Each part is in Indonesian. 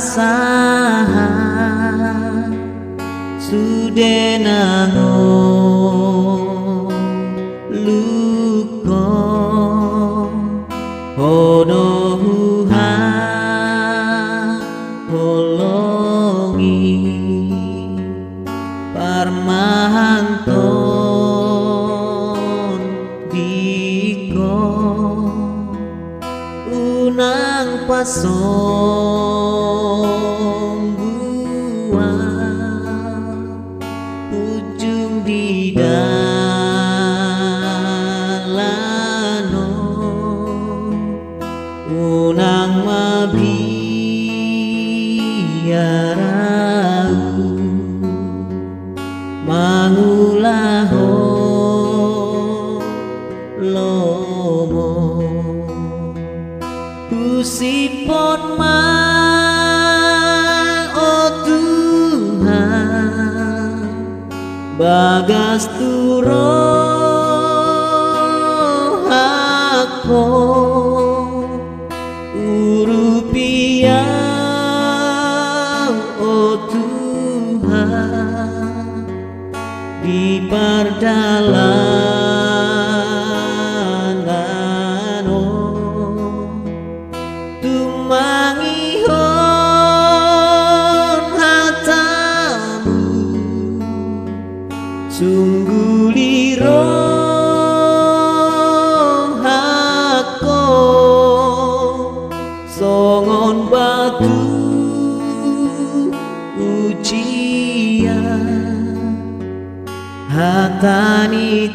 saha sudenango luko hono huha holongi parmahanton diko unang pasong buah ujung di dalano unang mabiarau mangulaho lomo kusipon ma oh Tuhan bagas turo aku urupia oh Tuhan di perdalangan tumangihon hatamu sungguh liro hako songon batu ujian hatani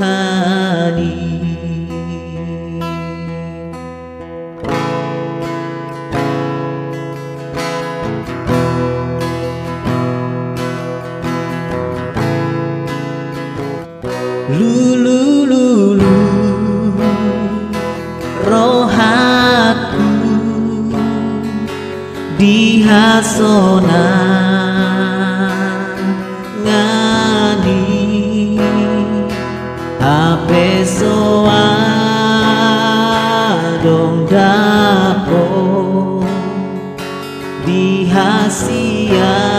Tuhani lulu lulu rohaku dihasona ngani ape soa dong dapo dihasia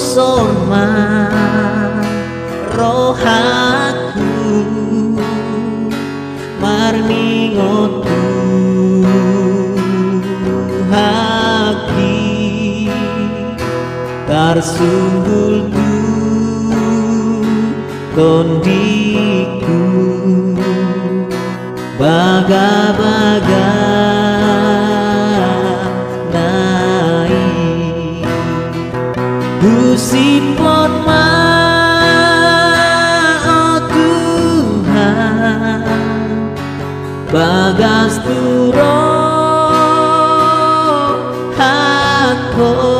soma rohaku marningotu haki tarsunggul tu kondiku baga-baga Sipon ma oh Tuhan bagas turo hako